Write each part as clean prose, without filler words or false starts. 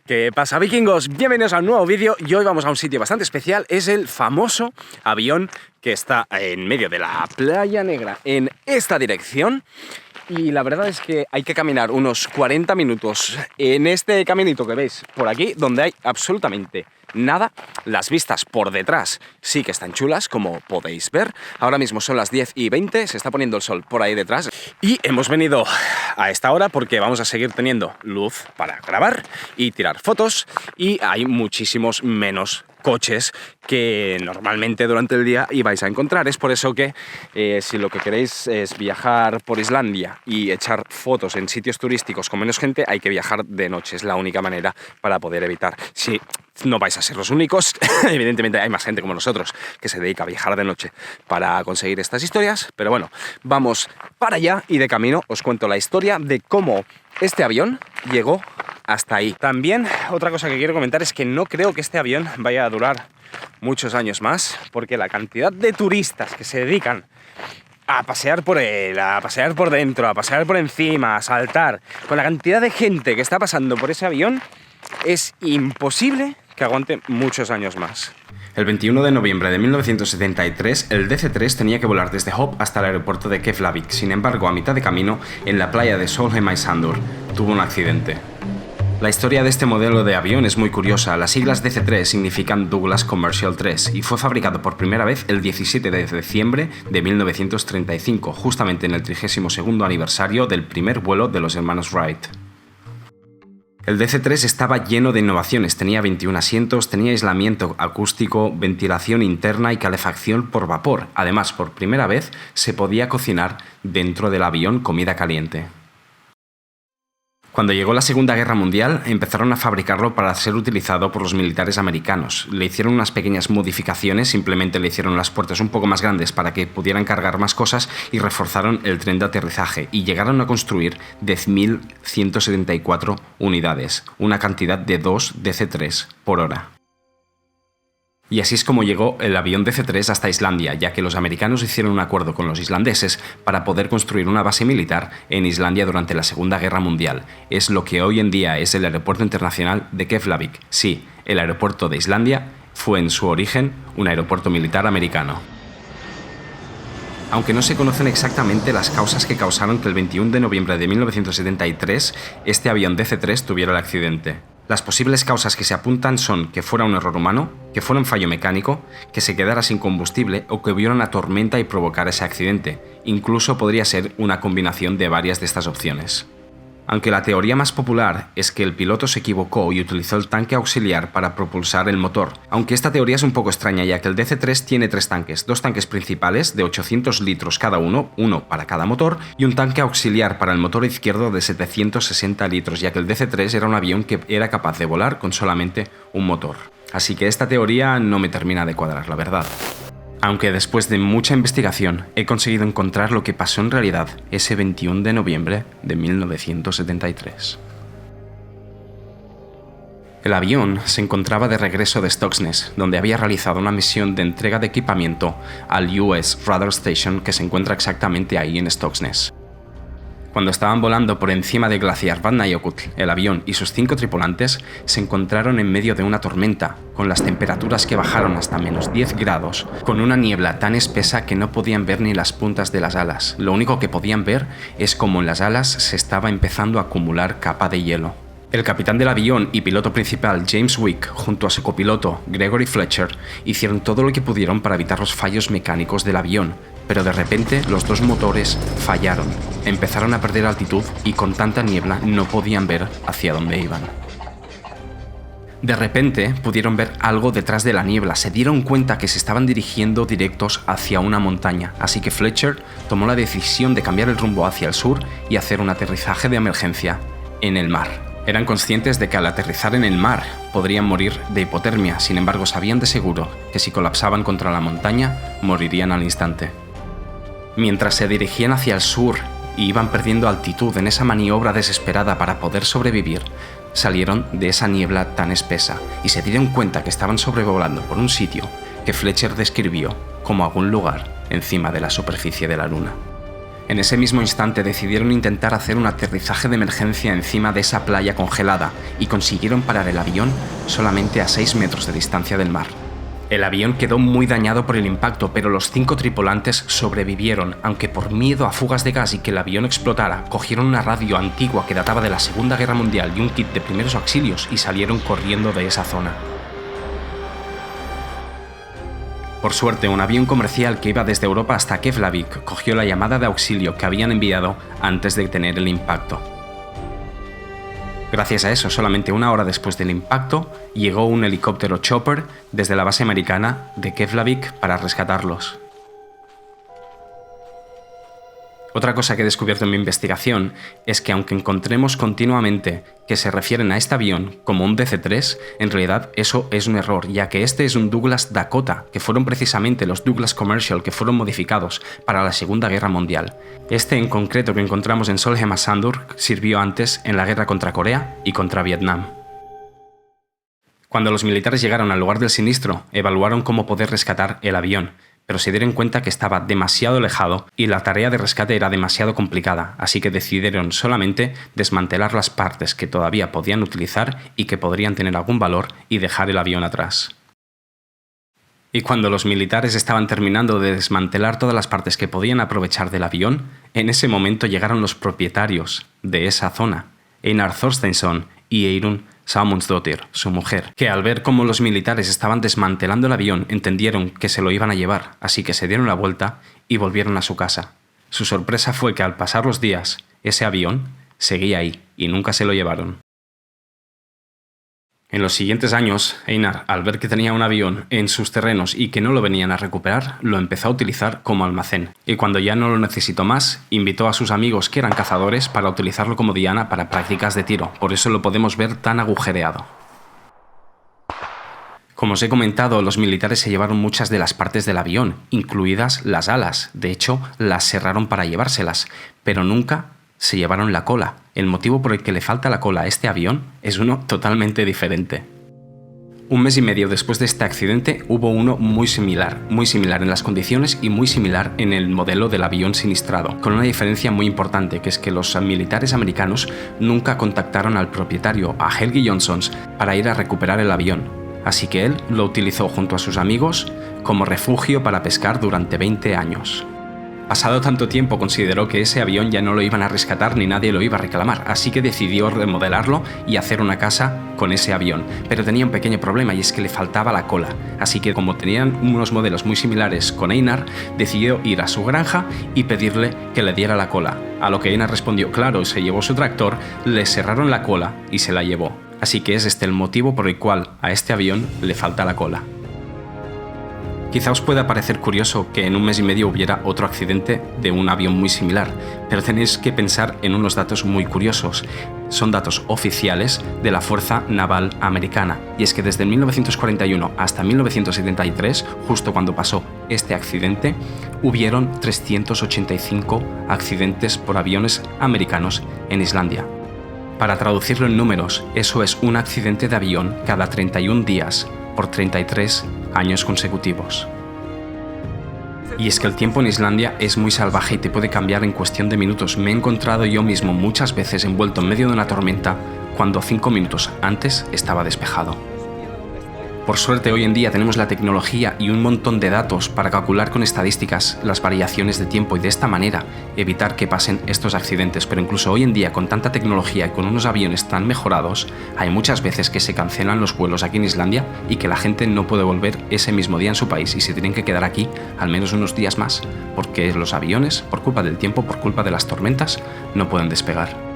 ¿Qué pasa, vikingos? Bienvenidos a un nuevo vídeo y hoy vamos a un sitio bastante especial. Es el famoso avión que está en medio de la Playa Negra en esta dirección. Y la verdad es que hay que caminar unos 40 minutos en este caminito que veis por aquí, donde hay absolutamente nada. Las vistas por detrás sí que están chulas, como podéis ver. Ahora mismo son las 10:20, se está poniendo el sol por ahí detrás. Y hemos venido a esta hora porque vamos a seguir teniendo luz para grabar y tirar fotos. Y hay muchísimos menos coches que normalmente durante el día ibais a encontrar. Es por eso que si lo que queréis es viajar por Islandia y echar fotos en sitios turísticos con menos gente, hay que viajar de noche. Es la única manera para poder evitar. Si no vais a ser los únicos, evidentemente hay más gente como nosotros que se dedica a viajar de noche para conseguir estas historias, pero bueno, vamos para allá y de camino os cuento la historia de cómo este avión llegó hasta ahí. También otra cosa que quiero comentar es que no creo que este avión vaya a durar muchos años más, porque la cantidad de turistas que se dedican a pasear por él, a pasear por dentro, a pasear por encima, a saltar, con la cantidad de gente que está pasando por ese avión, es imposible que aguante muchos años más. El 21 de noviembre de 1973, el DC-3 tenía que volar desde Hop hasta el aeropuerto de Keflavik. Sin embargo, a mitad de camino, en la playa de Solheimeisandur, tuvo un accidente. La historia de este modelo de avión es muy curiosa. Las siglas DC-3 significan Douglas Commercial 3 y fue fabricado por primera vez el 17 de diciembre de 1935, justamente en el 32º aniversario del primer vuelo de los hermanos Wright. El DC-3 estaba lleno de innovaciones, tenía 21 asientos, tenía aislamiento acústico, ventilación interna y calefacción por vapor. Además, por primera vez se podía cocinar dentro del avión comida caliente. Cuando llegó la Segunda Guerra Mundial, empezaron a fabricarlo para ser utilizado por los militares americanos. Le hicieron unas pequeñas modificaciones, simplemente le hicieron las puertas un poco más grandes para que pudieran cargar más cosas y reforzaron el tren de aterrizaje y llegaron a construir 10.174 unidades, una cantidad de 2 DC-3 por hora. Y así es como llegó el avión DC-3 hasta Islandia, ya que los americanos hicieron un acuerdo con los islandeses para poder construir una base militar en Islandia durante la Segunda Guerra Mundial. Es lo que hoy en día es el aeropuerto internacional de Keflavik. Sí, el aeropuerto de Islandia fue en su origen un aeropuerto militar americano. Aunque no se conocen exactamente las causas que causaron que el 21 de noviembre de 1973 este avión DC-3 tuviera el accidente. Las posibles causas que se apuntan son que fuera un error humano, que fuera un fallo mecánico, que se quedara sin combustible o que hubiera una tormenta y provocara ese accidente. Incluso podría ser una combinación de varias de estas opciones. Aunque la teoría más popular es que el piloto se equivocó y utilizó el tanque auxiliar para propulsar el motor, aunque esta teoría es un poco extraña ya que el DC-3 tiene 3 tanques, 2 tanques principales de 800 litros cada uno para cada motor, y un tanque auxiliar para el motor izquierdo de 760 litros, ya que el DC-3 era un avión que era capaz de volar con solamente un motor. Así que esta teoría no me termina de cuadrar, la verdad. Aunque después de mucha investigación he conseguido encontrar lo que pasó en realidad ese 21 de noviembre de 1973. El avión se encontraba de regreso de Stuxnet, donde había realizado una misión de entrega de equipamiento al US Radar Station que se encuentra exactamente ahí en Stuxnet. Cuando estaban volando por encima del glaciar Vatnajökull, el avión y sus 5 tripulantes se encontraron en medio de una tormenta, con las temperaturas que bajaron hasta menos 10 grados, con una niebla tan espesa que no podían ver ni las puntas de las alas. Lo único que podían ver es cómo en las alas se estaba empezando a acumular capa de hielo. El capitán del avión y piloto principal James Wick, junto a su copiloto Gregory Fletcher, hicieron todo lo que pudieron para evitar los fallos mecánicos del avión, pero de repente los 2 motores fallaron, empezaron a perder altitud y con tanta niebla no podían ver hacia dónde iban. De repente pudieron ver algo detrás de la niebla, se dieron cuenta que se estaban dirigiendo directos hacia una montaña, así que Fletcher tomó la decisión de cambiar el rumbo hacia el sur y hacer un aterrizaje de emergencia en el mar. Eran conscientes de que al aterrizar en el mar podrían morir de hipotermia, sin embargo sabían de seguro que si colapsaban contra la montaña morirían al instante. Mientras se dirigían hacia el sur y iban perdiendo altitud en esa maniobra desesperada para poder sobrevivir, salieron de esa niebla tan espesa y se dieron cuenta que estaban sobrevolando por un sitio que Fletcher describió como algún lugar encima de la superficie de la Luna. En ese mismo instante decidieron intentar hacer un aterrizaje de emergencia encima de esa playa congelada y consiguieron parar el avión solamente a 6 metros de distancia del mar. El avión quedó muy dañado por el impacto, pero los 5 tripulantes sobrevivieron, aunque por miedo a fugas de gas y que el avión explotara, cogieron una radio antigua que databa de la Segunda Guerra Mundial y un kit de primeros auxilios y salieron corriendo de esa zona. Por suerte, un avión comercial que iba desde Europa hasta Keflavik cogió la llamada de auxilio que habían enviado antes de tener el impacto. Gracias a eso, solamente una hora después del impacto, llegó un helicóptero Chopper desde la base americana de Keflavik para rescatarlos. Otra cosa que he descubierto en mi investigación es que aunque encontremos continuamente que se refieren a este avión como un DC-3, en realidad eso es un error, ya que este es un Douglas Dakota, que fueron precisamente los Douglas Commercial que fueron modificados para la Segunda Guerra Mundial. Este en concreto que encontramos en Solheim Sandur sirvió antes en la guerra contra Corea y contra Vietnam. Cuando los militares llegaron al lugar del sinistro, evaluaron cómo poder rescatar el avión, pero se dieron cuenta que estaba demasiado alejado y la tarea de rescate era demasiado complicada, así que decidieron solamente desmantelar las partes que todavía podían utilizar y que podrían tener algún valor y dejar el avión atrás. Y cuando los militares estaban terminando de desmantelar todas las partes que podían aprovechar del avión, en ese momento llegaron los propietarios de esa zona, Einar Thorsteinsson y Eirun Salmundsdóttir, su mujer, que al ver cómo los militares estaban desmantelando el avión entendieron que se lo iban a llevar, así que se dieron la vuelta y volvieron a su casa. Su sorpresa fue que al pasar los días, ese avión seguía ahí y nunca se lo llevaron. En los siguientes años, Einar, al ver que tenía un avión en sus terrenos y que no lo venían a recuperar, lo empezó a utilizar como almacén. Y cuando ya no lo necesitó más, invitó a sus amigos que eran cazadores para utilizarlo como diana para prácticas de tiro. Por eso lo podemos ver tan agujereado. Como os he comentado, los militares se llevaron muchas de las partes del avión, incluidas las alas. De hecho, las cerraron para llevárselas, pero nunca se llevaron la cola. El motivo por el que le falta la cola a este avión es uno totalmente diferente. Un mes y medio después de este accidente hubo uno muy similar en las condiciones y muy similar en el modelo del avión sinistrado, con una diferencia muy importante, que es que los militares americanos nunca contactaron al propietario, a Helgi Jonssons, para ir a recuperar el avión, así que él lo utilizó junto a sus amigos como refugio para pescar durante 20 años. Pasado tanto tiempo consideró que ese avión ya no lo iban a rescatar ni nadie lo iba a reclamar, así que decidió remodelarlo y hacer una casa con ese avión. Pero tenía un pequeño problema y es que le faltaba la cola, así que como tenían unos modelos muy similares con Einar, decidió ir a su granja y pedirle que le diera la cola. A lo que Einar respondió claro, se llevó su tractor, le cerraron la cola y se la llevó. Así que es este el motivo por el cual a este avión le falta la cola. Quizá os pueda parecer curioso que en un mes y medio hubiera otro accidente de un avión muy similar, pero tenéis que pensar en unos datos muy curiosos. Son datos oficiales de la Fuerza Naval Americana, y es que desde 1941 hasta 1973, justo cuando pasó este accidente, hubieron 385 accidentes por aviones americanos en Islandia. Para traducirlo en números, eso es un accidente de avión cada 31 días por 33 años consecutivos. Y es que el tiempo en Islandia es muy salvaje y te puede cambiar en cuestión de minutos. Me he encontrado yo mismo muchas veces envuelto en medio de una tormenta cuando 5 minutos antes estaba despejado. Por suerte hoy en día tenemos la tecnología y un montón de datos para calcular con estadísticas las variaciones de tiempo y de esta manera evitar que pasen estos accidentes, pero incluso hoy en día con tanta tecnología y con unos aviones tan mejorados, hay muchas veces que se cancelan los vuelos aquí en Islandia y que la gente no puede volver ese mismo día en su país y se tienen que quedar aquí al menos unos días más, porque los aviones, por culpa del tiempo, por culpa de las tormentas, no pueden despegar.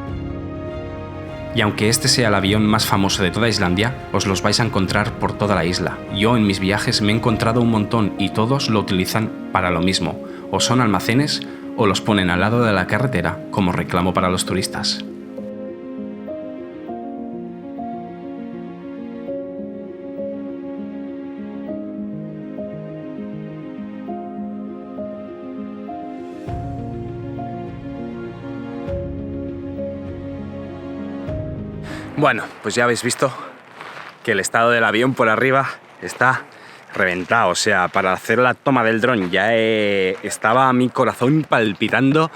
Y aunque este sea el avión más famoso de toda Islandia, os los vais a encontrar por toda la isla. Yo en mis viajes me he encontrado un montón y todos lo utilizan para lo mismo. O son almacenes o los ponen al lado de la carretera como reclamo para los turistas. Bueno, pues ya habéis visto que el estado del avión por arriba está reventado. O sea, para hacer la toma del dron ya estaba mi corazón palpitando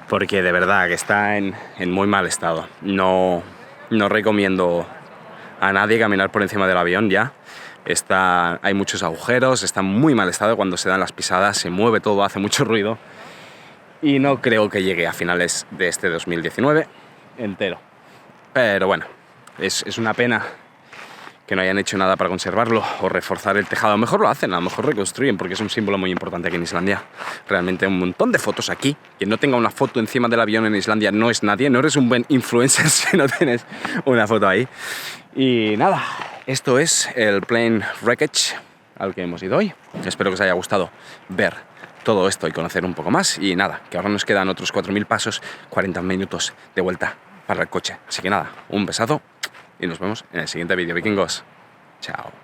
porque de verdad que está en muy mal estado. No recomiendo a nadie caminar por encima del avión ya. Hay muchos agujeros, está en muy mal estado cuando se dan las pisadas, se mueve todo, hace mucho ruido. Y no creo que llegue a finales de este 2019 entero. Pero bueno, es una pena que no hayan hecho nada para conservarlo o reforzar el tejado. A lo mejor lo hacen, a lo mejor reconstruyen, porque es un símbolo muy importante aquí en Islandia. Realmente un montón de fotos aquí. Quien no tenga una foto encima del avión en Islandia no es nadie, no eres un buen influencer si no tienes una foto ahí. Y nada, esto es el plane wreckage al que hemos ido hoy. Espero que os haya gustado ver todo esto y conocer un poco más. Y nada, que ahora nos quedan otros 4.000 pasos, 40 minutos de vuelta para el coche. Así que nada, un besazo y nos vemos en el siguiente vídeo, vikingos. Chao.